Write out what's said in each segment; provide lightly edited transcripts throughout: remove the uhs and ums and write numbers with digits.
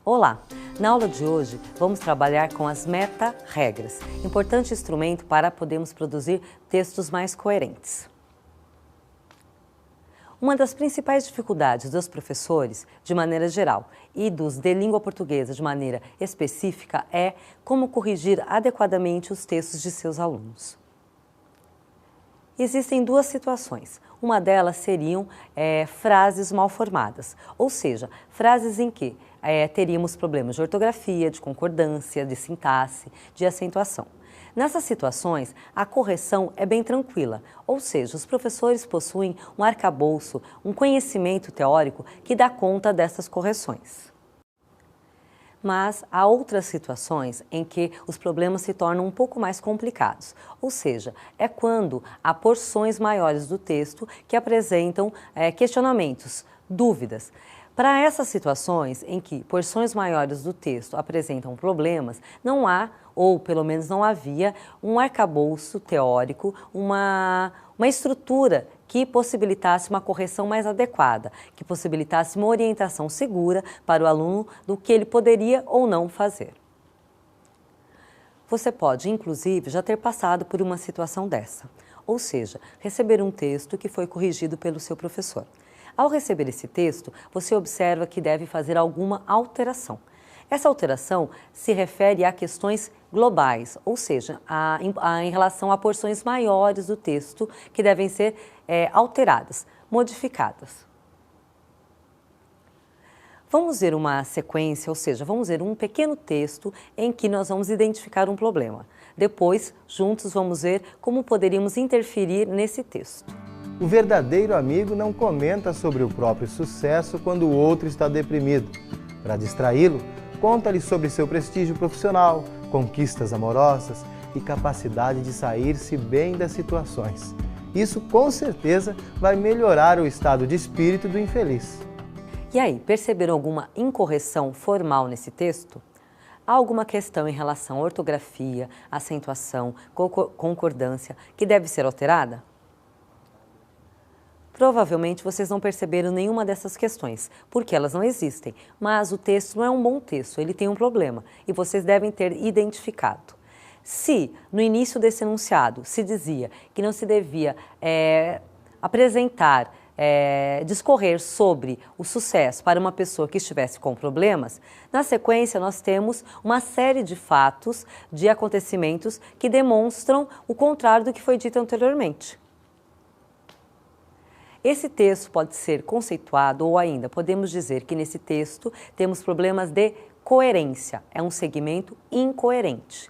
Olá! Na aula de hoje vamos trabalhar com as meta-regras, importante instrumento para podermos produzir textos mais coerentes. Uma das principais dificuldades dos professores, de maneira geral, e dos de língua portuguesa de maneira específica é como corrigir adequadamente os textos de seus alunos. Existem duas situações. Uma delas seriam frases mal formadas, ou seja, frases em que teríamos problemas de ortografia, de concordância, de sintaxe, de acentuação. Nessas situações, a correção é bem tranquila, ou seja, os professores possuem um arcabouço, um conhecimento teórico que dá conta dessas correções. Mas há outras situações em que os problemas se tornam um pouco mais complicados, ou seja, é quando há porções maiores do texto que apresentam questionamentos, dúvidas. Para essas situações em que porções maiores do texto apresentam problemas, não há, ou pelo menos não havia, um arcabouço teórico, uma estrutura que possibilitasse uma correção mais adequada, que possibilitasse uma orientação segura para o aluno do que ele poderia ou não fazer. Você pode, inclusive, já ter passado por uma situação dessa, ou seja, receber um texto que foi corrigido pelo seu professor. Ao receber esse texto, você observa que deve fazer alguma alteração. Essa alteração se refere a questões globais, ou seja, em relação a porções maiores do texto que devem ser alteradas, modificadas. Vamos ver uma sequência, ou seja, vamos ver um pequeno texto em que nós vamos identificar um problema. Depois, juntos, vamos ver como poderíamos interferir nesse texto. O verdadeiro amigo não comenta sobre o próprio sucesso quando o outro está deprimido. Para distraí-lo, conta-lhe sobre seu prestígio profissional, conquistas amorosas e capacidade de sair-se bem das situações. Isso, com certeza, vai melhorar o estado de espírito do infeliz. E aí, perceberam alguma incorreção formal nesse texto? Há alguma questão em relação à ortografia, acentuação, concordância que deve ser alterada? Provavelmente vocês não perceberam nenhuma dessas questões, porque elas não existem, mas o texto não é um bom texto, ele tem um problema e vocês devem ter identificado. Se no início desse enunciado se dizia que não se devia apresentar, discorrer sobre o sucesso para uma pessoa que estivesse com problemas, na sequência nós temos uma série de fatos, de acontecimentos que demonstram o contrário do que foi dito anteriormente. Esse texto pode ser conceituado ou ainda podemos dizer que nesse texto temos problemas de coerência, é um segmento incoerente.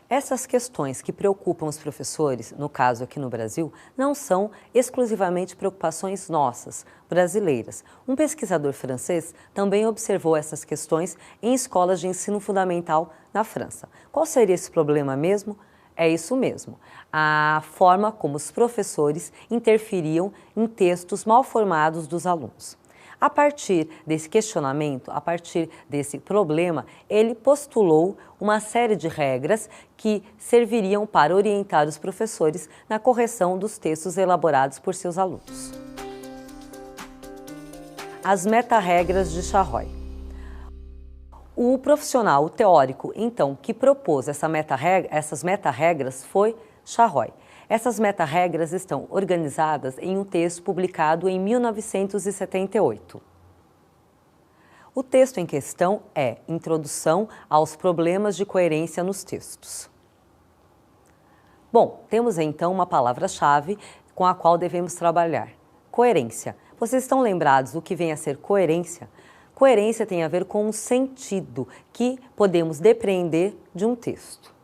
Essas questões que preocupam os professores, no caso aqui no Brasil, não são exclusivamente preocupações nossas, brasileiras. Um pesquisador francês também observou essas questões em escolas de ensino fundamental na França. Qual seria esse problema mesmo? É isso mesmo, a forma como os professores interferiam em textos mal formados dos alunos. A partir desse questionamento, a partir desse problema, ele postulou uma série de regras que serviriam para orientar os professores na correção dos textos elaborados por seus alunos. As meta-regras de Charroy. O profissional, o teórico, então, que propôs essas meta-regras foi Charroy. Essas meta-regras estão organizadas em um texto publicado em 1978. O texto em questão é Introdução aos Problemas de Coerência nos Textos. Bom, temos então uma palavra-chave com a qual devemos trabalhar. Coerência. Vocês estão lembrados do que vem a ser coerência? Coerência tem a ver com o sentido que podemos depreender de um texto.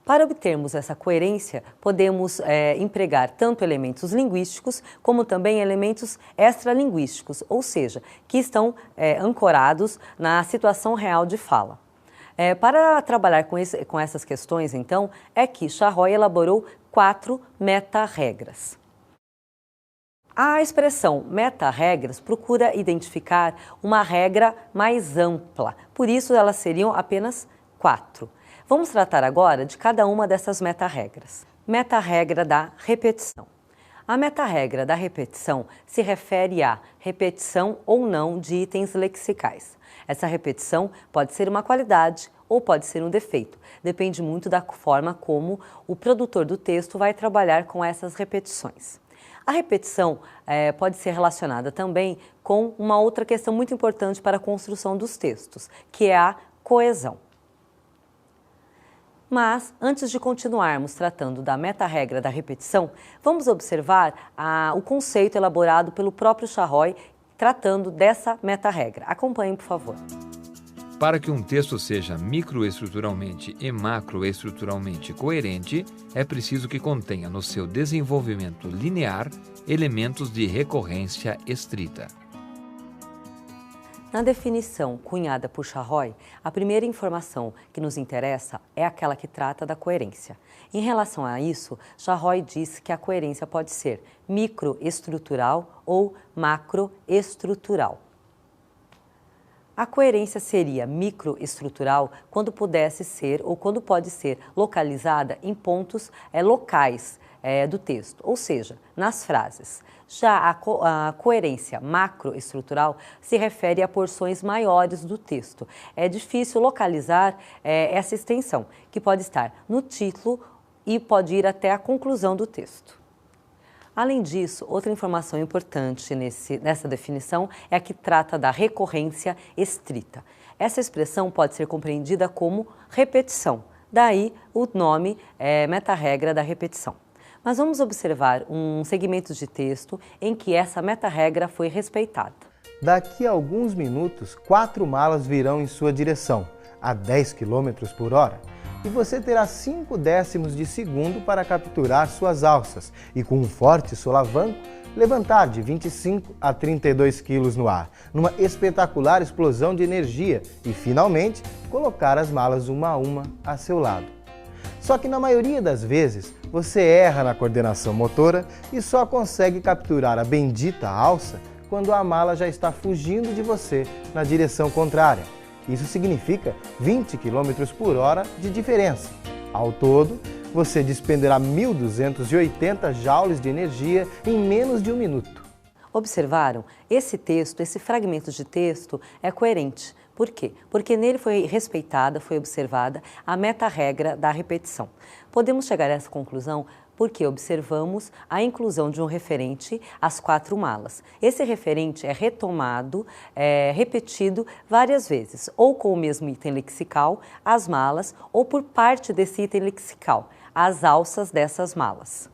Para obtermos essa coerência, podemos empregar tanto elementos linguísticos como também elementos extralinguísticos, ou seja, que estão ancorados na situação real de fala. Para trabalhar com essas questões, então, é que Charroy elaborou 4 meta-regras. A expressão meta-regras procura identificar uma regra mais ampla, por isso elas seriam apenas 4. Vamos tratar agora de cada uma dessas meta-regras. Meta-regra da repetição. A meta-regra da repetição se refere à repetição ou não de itens lexicais. Essa repetição pode ser uma qualidade ou pode ser um defeito. Depende muito da forma como o produtor do texto vai trabalhar com essas repetições. A repetição pode ser relacionada também com uma outra questão muito importante para a construção dos textos, que é a coesão. Mas, antes de continuarmos tratando da meta-regra da repetição, vamos observar o conceito elaborado pelo próprio Charroy tratando dessa meta-regra. Acompanhem, por favor. Para que um texto seja microestruturalmente e macroestruturalmente coerente, é preciso que contenha no seu desenvolvimento linear elementos de recorrência estrita. Na definição cunhada por Charroy, a primeira informação que nos interessa é aquela que trata da coerência. Em relação a isso, Charroy diz que a coerência pode ser microestrutural ou macroestrutural. A coerência seria microestrutural quando pudesse ser ou quando pode ser localizada em pontos locais do texto, ou seja, nas frases. Já a coerência macroestrutural se refere a porções maiores do texto. É difícil localizar essa extensão, que pode estar no título e pode ir até a conclusão do texto. Além disso, outra informação importante nessa definição é a que trata da recorrência estrita. Essa expressão pode ser compreendida como repetição, daí o nome meta-regra da repetição. Mas vamos observar um segmento de texto em que essa meta-regra foi respeitada. Daqui a alguns minutos, 4 malas virão em sua direção, a 10 km por hora. E você terá 5 décimos de segundo para capturar suas alças e, com um forte solavanco, levantar de 25 a 32 quilos no ar, numa espetacular explosão de energia e, finalmente, colocar as malas uma a uma a seu lado. Só que, na maioria das vezes, você erra na coordenação motora e só consegue capturar a bendita alça quando a mala já está fugindo de você na direção contrária. Isso significa 20 km por hora de diferença. Ao todo, você despenderá 1.280 joules de energia em menos de um minuto. Observaram? Esse fragmento de texto é coerente. Por quê? Porque nele foi respeitada, foi observada a meta-regra da repetição. Podemos chegar a essa conclusão porque observamos a inclusão de um referente às 4 malas. Esse referente é retomado, repetido várias vezes, ou com o mesmo item lexical, as malas, ou por parte desse item lexical, as alças dessas malas.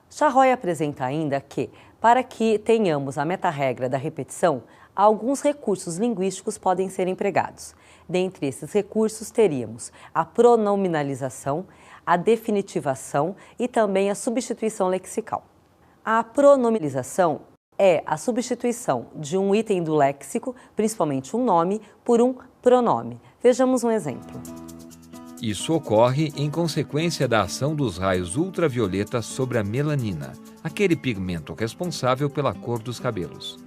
Charroy apresenta ainda que, para que tenhamos a meta-regra da repetição, alguns recursos linguísticos podem ser empregados. Dentre esses recursos teríamos a pronominalização, a definitivação e também a substituição lexical. A pronominalização é a substituição de um item do léxico, principalmente um nome, por um pronome. Vejamos um exemplo. Isso ocorre em consequência da ação dos raios ultravioletas sobre a melanina, aquele pigmento responsável pela cor dos cabelos.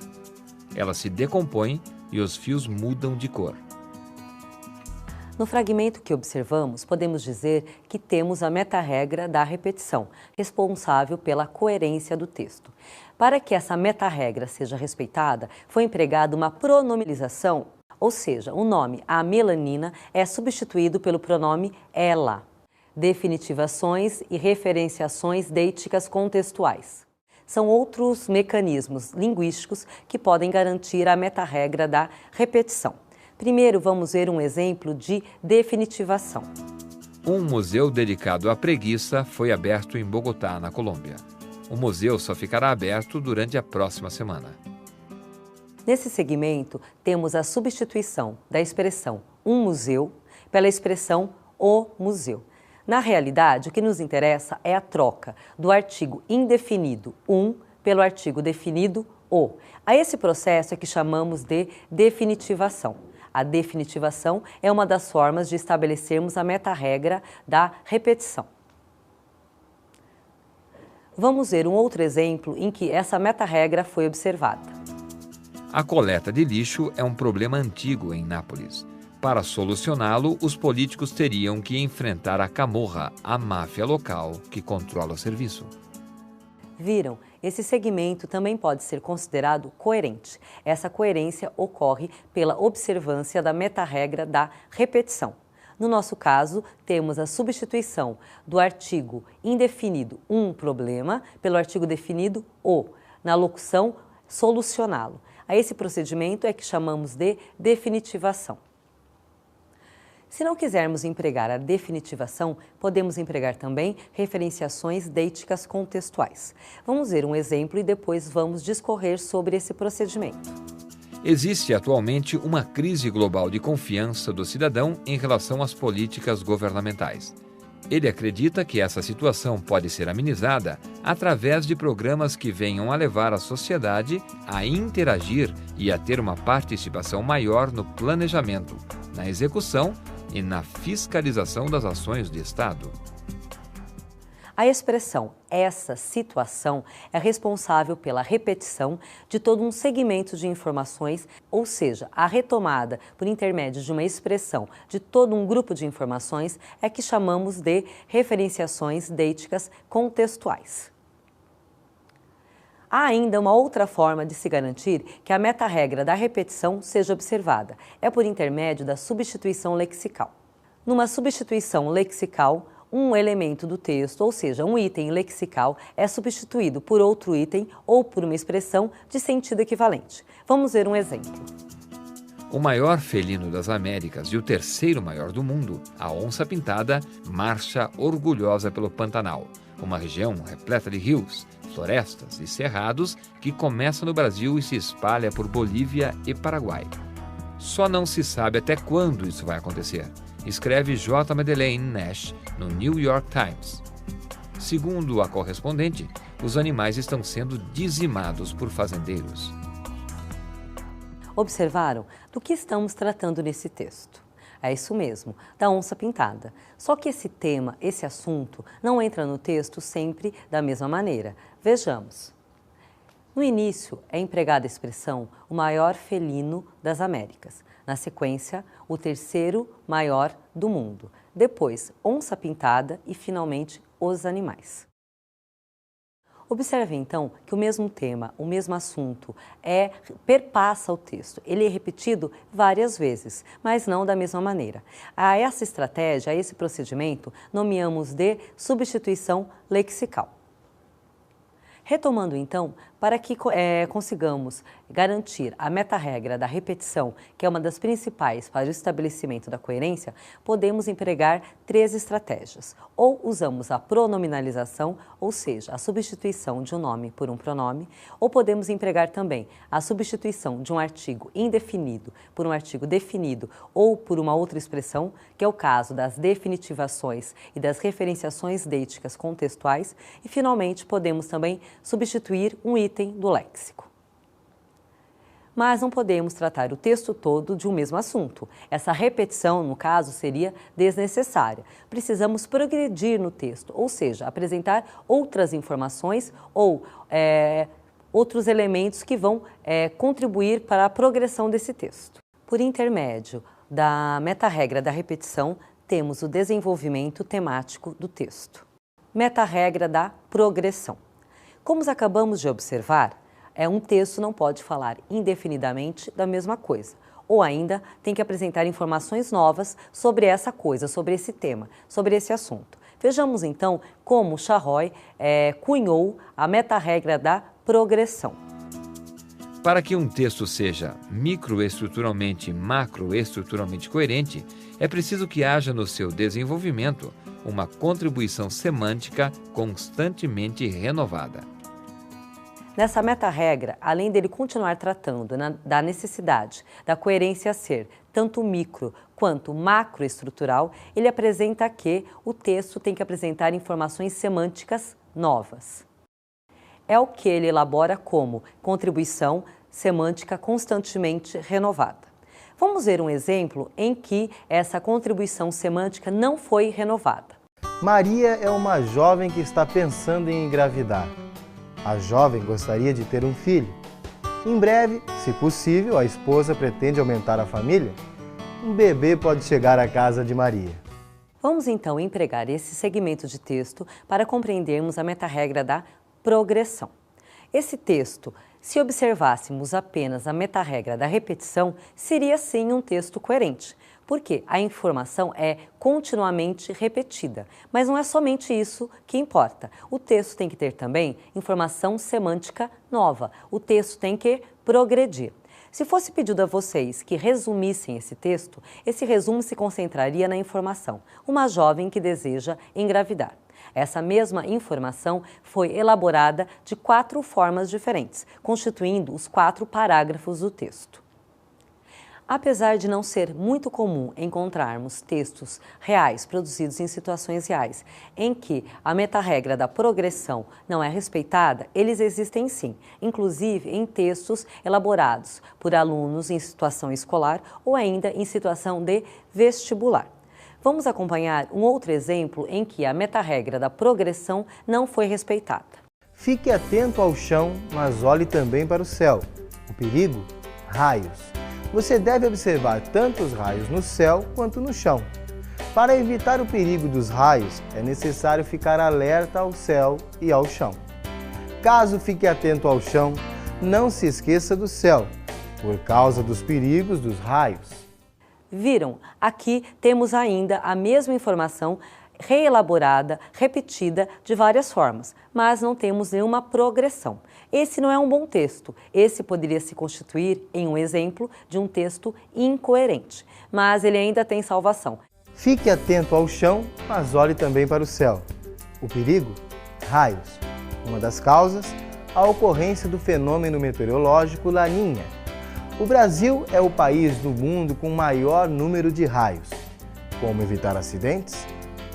Ela se decompõe e os fios mudam de cor. No fragmento que observamos, podemos dizer que temos a meta-regra da repetição, responsável pela coerência do texto. Para que essa meta-regra seja respeitada, foi empregada uma pronominalização, ou seja, o nome a melanina é substituído pelo pronome ela. Definitivações e referenciações deíticas contextuais. São outros mecanismos linguísticos que podem garantir a meta-regra da repetição. Primeiro, vamos ver um exemplo de definitivação. Um museu dedicado à preguiça foi aberto em Bogotá, na Colômbia. O museu só ficará aberto durante a próxima semana. Nesse segmento, temos a substituição da expressão um museu pela expressão o museu. Na realidade, o que nos interessa é a troca do artigo indefinido um pelo artigo definido o. A esse processo é que chamamos de definitivação. A definitivação é uma das formas de estabelecermos a meta-regra da repetição. Vamos ver um outro exemplo em que essa meta-regra foi observada. A coleta de lixo é um problema antigo em Nápoles. Para solucioná-lo, os políticos teriam que enfrentar a camorra, a máfia local que controla o serviço. Viram? Esse segmento também pode ser considerado coerente. Essa coerência ocorre pela observância da meta-regra da repetição. No nosso caso, temos a substituição do artigo indefinido um problema pelo artigo definido o, na locução solucioná-lo. A esse procedimento é que chamamos de definitivação. Se não quisermos empregar a definitivação, podemos empregar também referenciações deíticas contextuais. Vamos ver um exemplo e depois vamos discorrer sobre esse procedimento. Existe atualmente uma crise global de confiança do cidadão em relação às políticas governamentais. Ele acredita que essa situação pode ser amenizada através de programas que venham a levar a sociedade a interagir e a ter uma participação maior no planejamento, na execução e na fiscalização das ações de Estado. A expressão essa situação é responsável pela repetição de todo um segmento de informações, ou seja, a retomada por intermédio de uma expressão de todo um grupo de informações é que chamamos de referenciações deíticas contextuais. Há ainda uma outra forma de se garantir que a meta-regra da repetição seja observada. É por intermédio da substituição lexical. Numa substituição lexical, um elemento do texto, ou seja, um item lexical, é substituído por outro item ou por uma expressão de sentido equivalente. Vamos ver um exemplo. O maior felino das Américas e o terceiro maior do mundo, a onça-pintada, marcha orgulhosa pelo Pantanal, uma região repleta de rios, florestas e cerrados que começa no Brasil e se espalha por Bolívia e Paraguai. Só não se sabe até quando isso vai acontecer, escreve J. Madeleine Nash no New York Times. Segundo a correspondente, os animais estão sendo dizimados por fazendeiros. Observaram do que estamos tratando nesse texto? É isso mesmo, da onça pintada. Só que esse tema, esse assunto, não entra no texto sempre da mesma maneira. Vejamos. No início é empregada a expressão o maior felino das Américas. Na sequência, o terceiro maior do mundo. Depois, onça pintada e, finalmente, os animais. Observe, então, que o mesmo tema, o mesmo assunto, perpassa o texto. Ele é repetido várias vezes, mas não da mesma maneira. A essa estratégia, a esse procedimento, nomeamos de substituição lexical. Retomando, então, para que consigamos garantir a meta-regra da repetição, que é uma das principais para o estabelecimento da coerência, podemos empregar 3 estratégias. Ou usamos a pronominalização, ou seja, a substituição de um nome por um pronome, ou podemos empregar também a substituição de um artigo indefinido por um artigo definido ou por uma outra expressão, que é o caso das definitivações e das referenciações deíticas contextuais, e finalmente podemos também substituir um item do léxico. Mas não podemos tratar o texto todo de um mesmo assunto. Essa repetição, no caso, seria desnecessária. Precisamos progredir no texto, ou seja, apresentar outras informações ou outros elementos que vão contribuir para a progressão desse texto. Por intermédio da meta-regra da repetição, temos o desenvolvimento temático do texto. Meta-regra da progressão. Como acabamos de observar, um texto não pode falar indefinidamente da mesma coisa, ou ainda tem que apresentar informações novas sobre essa coisa, sobre esse tema, sobre esse assunto. Vejamos então como Charroy cunhou a meta-regra da progressão. Para que um texto seja microestruturalmente e macroestruturalmente coerente, é preciso que haja no seu desenvolvimento uma contribuição semântica constantemente renovada. Nessa meta-regra, além dele continuar tratando da necessidade da coerência ser tanto micro quanto macroestrutural, ele apresenta que o texto tem que apresentar informações semânticas novas. É o que ele elabora como contribuição semântica constantemente renovada. Vamos ver um exemplo em que essa contribuição semântica não foi renovada. Maria é uma jovem que está pensando em engravidar. A jovem gostaria de ter um filho. Em breve, se possível, a esposa pretende aumentar a família. um bebê pode chegar à casa de Maria. Vamos então empregar esse segmento de texto para compreendermos a meta-regra da progressão. Esse texto, se observássemos apenas a meta-regra da repetição, seria sim um texto coerente, porque a informação é continuamente repetida. Mas não é somente isso que importa. O texto tem que ter também informação semântica nova. O texto tem que progredir. Se fosse pedido a vocês que resumissem esse texto, esse resumo se concentraria na informação: uma jovem que deseja engravidar. Essa mesma informação foi elaborada de 4 formas diferentes, constituindo os 4 parágrafos do texto. Apesar de não ser muito comum encontrarmos textos reais produzidos em situações reais, em que a meta-regra da progressão não é respeitada, eles existem sim, inclusive em textos elaborados por alunos em situação escolar ou ainda em situação de vestibular. Vamos acompanhar um outro exemplo em que a meta-regra da progressão não foi respeitada. Fique atento ao chão, mas olhe também para o céu. O perigo? Raios. Você deve observar tanto os raios no céu quanto no chão. Para evitar o perigo dos raios, é necessário ficar alerta ao céu e ao chão. Caso fique atento ao chão, não se esqueça do céu, por causa dos perigos dos raios. Viram? Aqui temos ainda a mesma informação reelaborada, repetida de várias formas, mas não temos nenhuma progressão. Esse não é um bom texto. Esse poderia se constituir em um exemplo de um texto incoerente, mas ele ainda tem salvação. Fique atento ao chão, mas olhe também para o céu. O perigo? Raios. Uma das causas, a ocorrência do fenômeno meteorológico Laninha. O Brasil é o país do mundo com maior número de raios. Como evitar acidentes?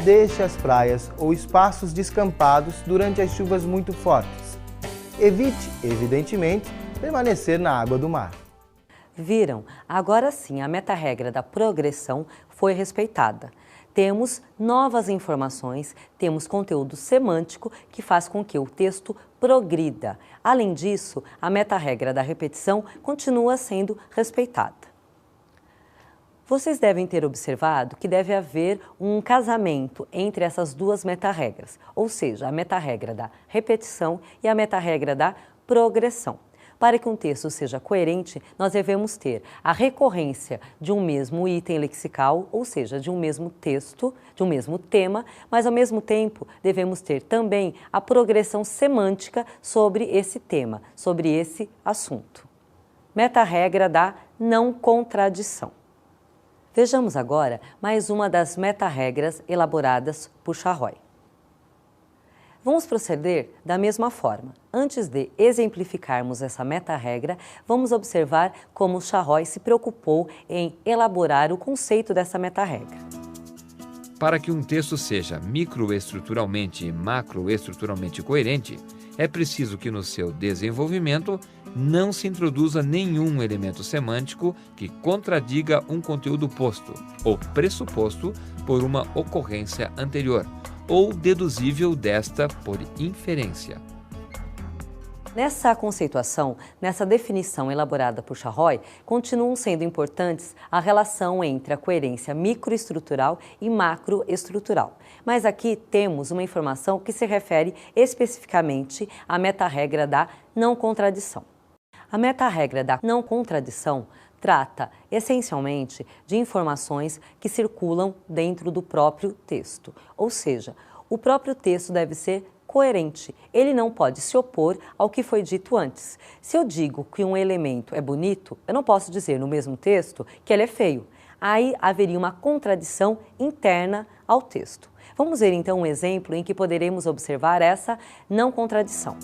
Deixe as praias ou espaços descampados durante as chuvas muito fortes. Evite, evidentemente, permanecer na água do mar. Viram? Agora sim, a meta-regra da progressão foi respeitada. Temos novas informações, temos conteúdo semântico que faz com que o texto progrida. Além disso, a meta-regra da repetição continua sendo respeitada. Vocês devem ter observado que deve haver um casamento entre essas duas meta-regras, ou seja, a meta-regra da repetição e a meta-regra da progressão. Para que um texto seja coerente, nós devemos ter a recorrência de um mesmo item lexical, ou seja, de um mesmo texto, de um mesmo tema, mas ao mesmo tempo devemos ter também a progressão semântica sobre esse tema, sobre esse assunto. Meta-regra da não contradição. Vejamos agora mais uma das meta-regras elaboradas por Charroy. Vamos proceder da mesma forma. Antes de exemplificarmos essa meta-regra, vamos observar como Charroy se preocupou em elaborar o conceito dessa meta-regra. Para que um texto seja microestruturalmente e macroestruturalmente coerente, é preciso que no seu desenvolvimento não se introduza nenhum elemento semântico que contradiga um conteúdo posto ou pressuposto por uma ocorrência anterior, ou deduzível desta por inferência. Nessa conceituação, nessa definição elaborada por Charroy, continuam sendo importantes a relação entre a coerência microestrutural e macroestrutural. Mas aqui temos uma informação que se refere especificamente à meta-regra da não contradição. A meta-regra da não contradição trata essencialmente de informações que circulam dentro do próprio texto, ou seja, o próprio texto deve ser coerente, ele não pode se opor ao que foi dito antes. Se eu digo que um elemento é bonito, eu não posso dizer no mesmo texto que ele é feio. Aí haveria uma contradição interna ao texto. Vamos ver então um exemplo em que poderemos observar essa não contradição.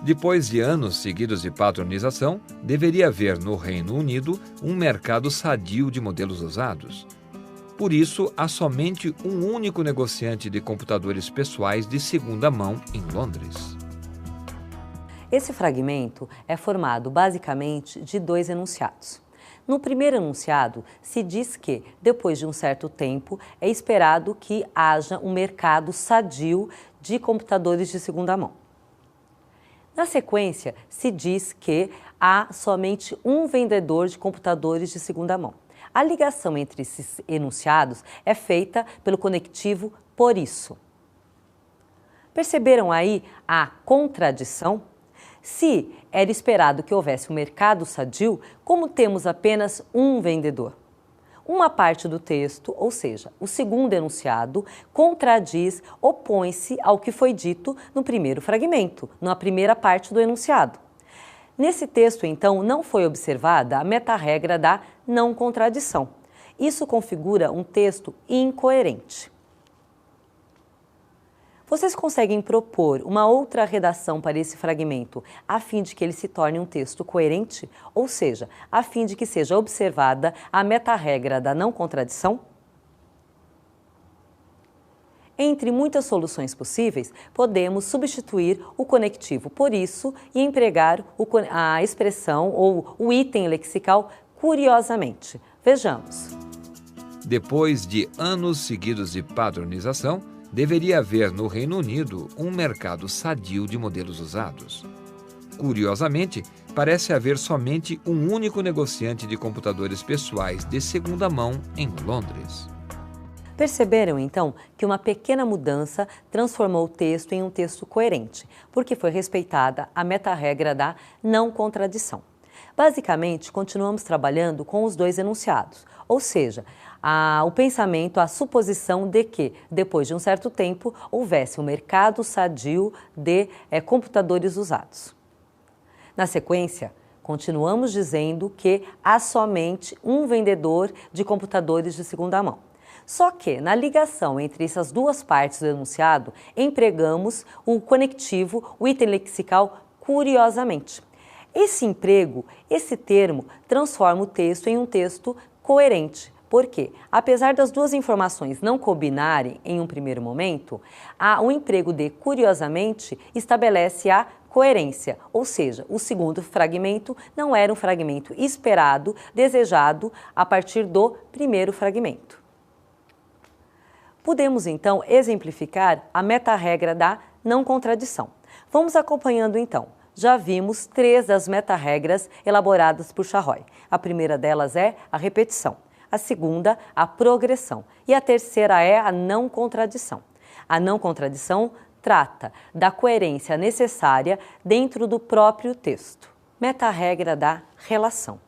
Depois de anos seguidos de padronização, deveria haver no Reino Unido um mercado sadio de modelos usados. Por isso, há somente um único negociante de computadores pessoais de segunda mão em Londres. Esse fragmento é formado basicamente de 2 enunciados. No primeiro enunciado, se diz que, depois de um certo tempo, é esperado que haja um mercado sadio de computadores de segunda mão. Na sequência, se diz que há somente um vendedor de computadores de segunda mão. A ligação entre esses enunciados é feita pelo conectivo por isso. Perceberam aí a contradição? Se era esperado que houvesse um mercado sadio, como temos apenas um vendedor? Uma parte do texto, ou seja, o segundo enunciado, contradiz, opõe-se ao que foi dito no primeiro fragmento, na primeira parte do enunciado. Nesse texto, então, não foi observada a meta-regra da não contradição. Isso configura um texto incoerente. Vocês conseguem propor uma outra redação para esse fragmento a fim de que ele se torne um texto coerente? Ou seja, a fim de que seja observada a meta-regra da não contradição? Entre muitas soluções possíveis, podemos substituir o conectivo por isso e empregar a expressão ou o item lexical curiosamente. Vejamos. Depois de anos seguidos de padronização, deveria haver no Reino Unido um mercado sadio de modelos usados. Curiosamente, parece haver somente um único negociante de computadores pessoais de segunda mão em Londres. Perceberam, então, que uma pequena mudança transformou o texto em um texto coerente, porque foi respeitada a meta-regra da não contradição. Basicamente, continuamos trabalhando com os dois enunciados, ou seja, o pensamento, a suposição de que, depois de um certo tempo, houvesse um mercado sadio de computadores usados. Na sequência, continuamos dizendo que há somente um vendedor de computadores de segunda mão. Só que, na ligação entre essas duas partes do enunciado, empregamos o conectivo, o item lexical, curiosamente. Esse emprego, esse termo, transforma o texto em um texto coerente. Porque, apesar das duas informações não combinarem em um primeiro momento, o emprego de curiosamente estabelece a coerência, ou seja, o segundo fragmento não era um fragmento esperado, desejado a partir do primeiro fragmento. Podemos, então, exemplificar a meta-regra da não contradição. Vamos acompanhando, então. Já vimos 3 das meta-regras elaboradas por Charroy. A primeira delas é a repetição. A segunda, a progressão. E a terceira é a não contradição. A não contradição trata da coerência necessária dentro do próprio texto. Meta-regra da relação.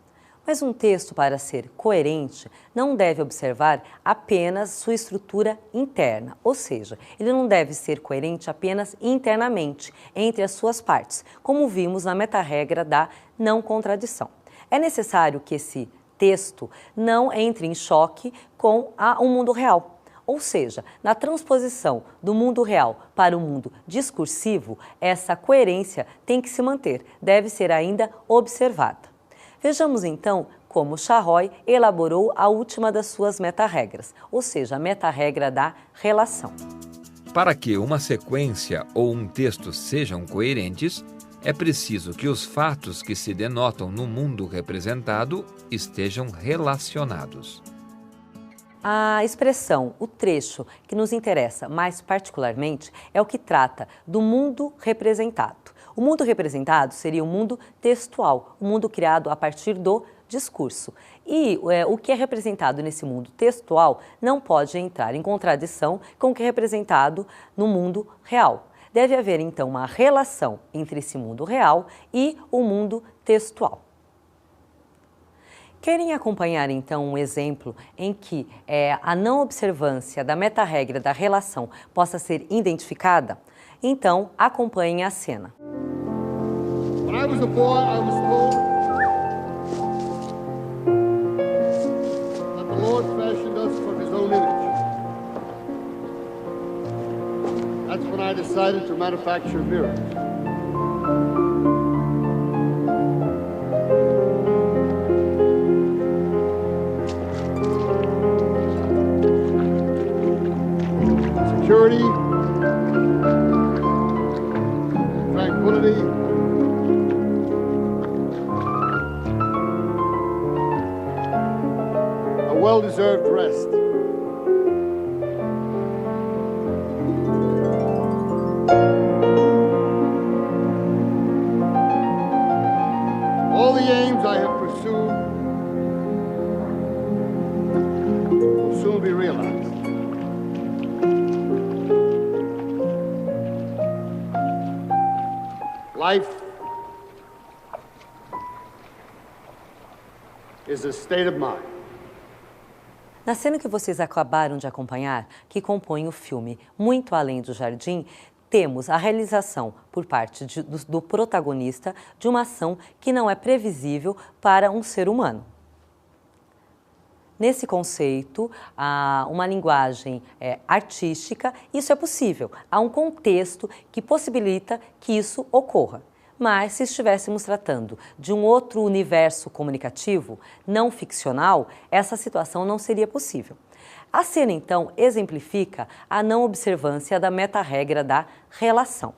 Mas um texto, para ser coerente, não deve observar apenas sua estrutura interna, ou seja, ele não deve ser coerente apenas internamente, entre as suas partes, como vimos na meta-regra da não contradição. É necessário que esse texto não entre em choque com o mundo real. Ou seja, na transposição do mundo real para o mundo discursivo, essa coerência tem que se manter, deve ser ainda observada. Vejamos então como Charroy elaborou a última das suas meta-regras, ou seja, a meta-regra da relação. Para que uma sequência ou um texto sejam coerentes, é preciso que os fatos que se denotam no mundo representado estejam relacionados. A expressão, o trecho que nos interessa mais particularmente é o que trata do mundo representado. O mundo representado seria o mundo textual, o mundo criado a partir do discurso. E o que é representado nesse mundo textual não pode entrar em contradição com o que é representado no mundo real. Deve haver, então, uma relação entre esse mundo real e o mundo textual. Querem acompanhar, então, um exemplo em que a não observância da meta-regra da relação possa ser identificada? Então, acompanhem a cena. When I was a boy, I was told that the Lord fashioned us for His own image. That's when I decided to manufacture mirrors. Security, tranquility, a well-deserved rest. All the aims I have pursued soon be realized. Life is a state of mind. Na cena que vocês acabaram de acompanhar, que compõe o filme Muito Além do Jardim, temos a realização por parte do protagonista de uma ação que não é previsível para um ser humano. Nesse conceito, uma linguagem artística, isso é possível. Há um contexto que possibilita que isso ocorra. Mas se estivéssemos tratando de um outro universo comunicativo, não ficcional, essa situação não seria possível. A cena, então, exemplifica a não observância da meta-regra da relação.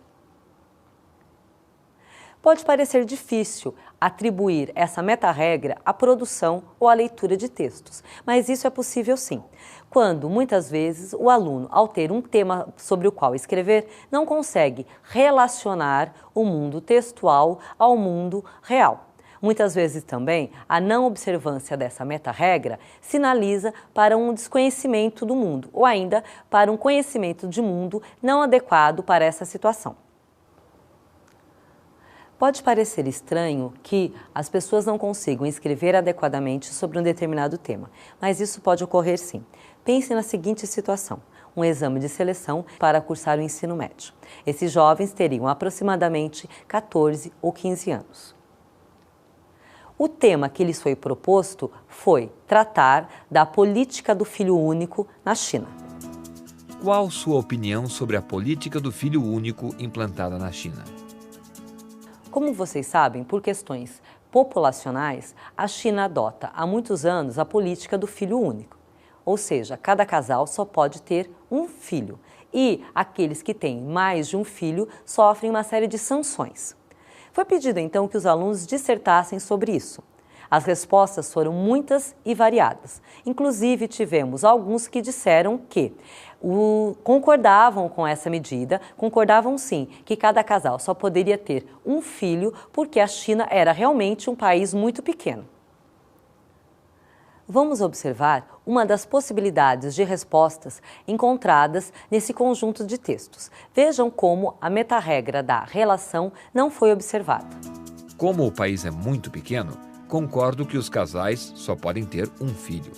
Pode parecer difícil atribuir essa meta-regra à produção ou à leitura de textos, mas isso é possível sim, quando muitas vezes o aluno, ao ter um tema sobre o qual escrever, não consegue relacionar o mundo textual ao mundo real. Muitas vezes também a não observância dessa meta-regra sinaliza para um desconhecimento do mundo ou ainda para um conhecimento de mundo não adequado para essa situação. Pode parecer estranho que as pessoas não consigam escrever adequadamente sobre um determinado tema, mas isso pode ocorrer sim. Pense na seguinte situação: um exame de seleção para cursar o ensino médio. Esses jovens teriam aproximadamente 14 ou 15 anos. O tema que lhes foi proposto foi tratar da política do filho único na China. Qual sua opinião sobre a política do filho único implantada na China? Como vocês sabem, por questões populacionais, a China adota há muitos anos a política do filho único. Ou seja, cada casal só pode ter um filho e aqueles que têm mais de um filho sofrem uma série de sanções. Foi pedido então que os alunos dissertassem sobre isso. As respostas foram muitas e variadas. Inclusive, tivemos alguns que disseram que concordavam com essa medida, concordavam sim que cada casal só poderia ter um filho porque a China era realmente um país muito pequeno. Vamos observar uma das possibilidades de respostas encontradas nesse conjunto de textos. Vejam como a meta-regra da relação não foi observada. Como o país é muito pequeno, concordo que os casais só podem ter um filho.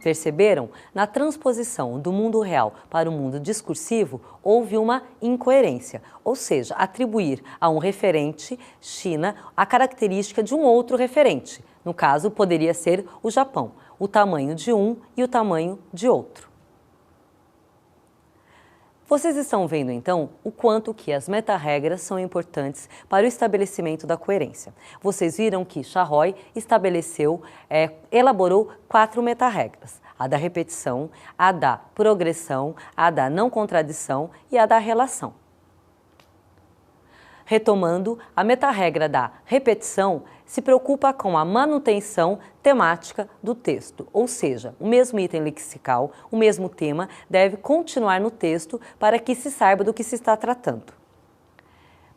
Perceberam? Na transposição do mundo real para o mundo discursivo, houve uma incoerência, ou seja, atribuir a um referente, China, a característica de um outro referente. No caso, poderia ser o Japão, o tamanho de um e o tamanho de outro. Vocês estão vendo, então, o quanto que as meta-regras são importantes para o estabelecimento da coerência. Vocês viram que Charroy elaborou 4 meta-regras: a da repetição, a da progressão, a da não contradição e a da relação. Retomando, a meta-regra da repetição se preocupa com a manutenção temática do texto, ou seja, o mesmo item lexical, o mesmo tema deve continuar no texto para que se saiba do que se está tratando.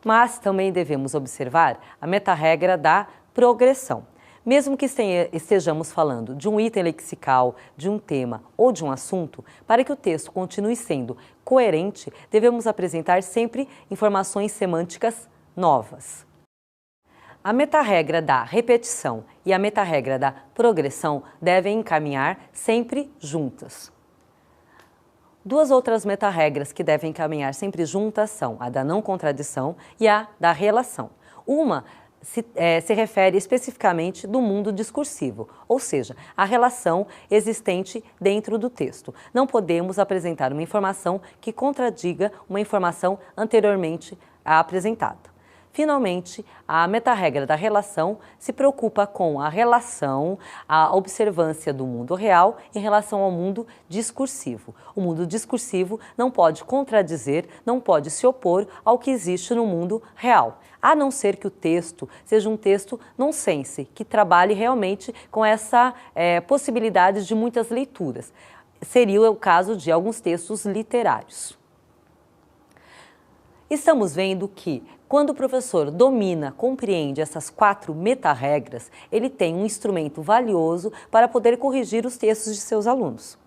Mas também devemos observar a meta-regra da progressão. Mesmo que estejamos falando de um item lexical, de um tema ou de um assunto, para que o texto continue sendo coerente, devemos apresentar sempre informações semânticas novas. A meta-regra da repetição e a meta-regra da progressão devem encaminhar sempre juntas. 2 outras meta-regras que devem caminhar sempre juntas são a da não contradição e a da relação. Uma se refere especificamente do mundo discursivo, ou seja, a relação existente dentro do texto. Não podemos apresentar uma informação que contradiga uma informação anteriormente apresentada. Finalmente, a meta-regra da relação se preocupa com a relação, a observância do mundo real em relação ao mundo discursivo. O mundo discursivo não pode contradizer, não pode se opor ao que existe no mundo real, a não ser que o texto seja um texto nonsense, que trabalhe realmente com essa possibilidade de muitas leituras. Seria o caso de alguns textos literários. Estamos vendo que Quando o professor domina, compreende essas 4 meta-regras, ele tem um instrumento valioso para poder corrigir os textos de seus alunos.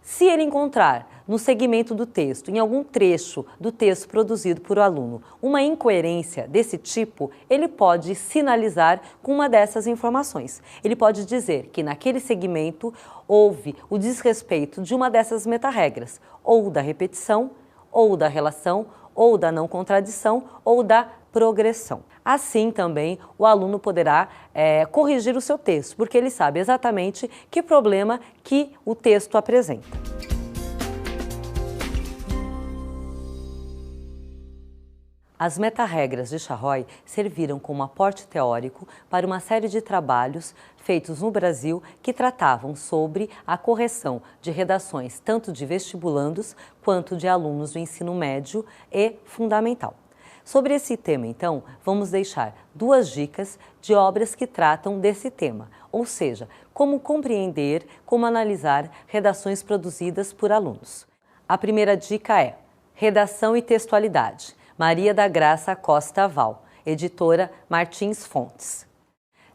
Se ele encontrar no segmento do texto, em algum trecho do texto produzido por o aluno, uma incoerência desse tipo, ele pode sinalizar com uma dessas informações. Ele pode dizer que naquele segmento houve o desrespeito de uma dessas meta-regras, ou da repetição, ou da relação, ou da não contradição, ou da progressão. Assim também o aluno poderá corrigir o seu texto, porque ele sabe exatamente que problema que o texto apresenta. As meta-regras de Charroy serviram como aporte teórico para uma série de trabalhos feitos no Brasil que tratavam sobre a correção de redações tanto de vestibulandos quanto de alunos do ensino médio e fundamental. Sobre esse tema, então, vamos deixar 2 dicas de obras que tratam desse tema, ou seja, como compreender, como analisar redações produzidas por alunos. A primeira dica é Redação e Textualidade, Maria da Graça Costa Val, editora Martins Fontes.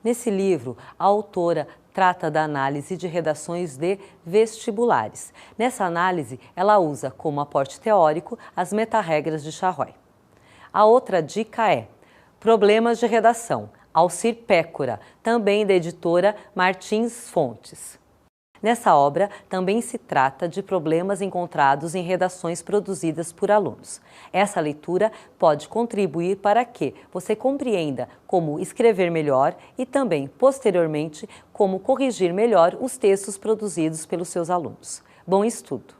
Nesse livro, a autora trata da análise de redações de vestibulares. Nessa análise, ela usa como aporte teórico as meta-regras de Charroy. A outra dica é Problemas de Redação, Alcir Pécora, também da editora Martins Fontes. Nessa obra, também se trata de problemas encontrados em redações produzidas por alunos. Essa leitura pode contribuir para que você compreenda como escrever melhor e também, posteriormente, como corrigir melhor os textos produzidos pelos seus alunos. Bom estudo!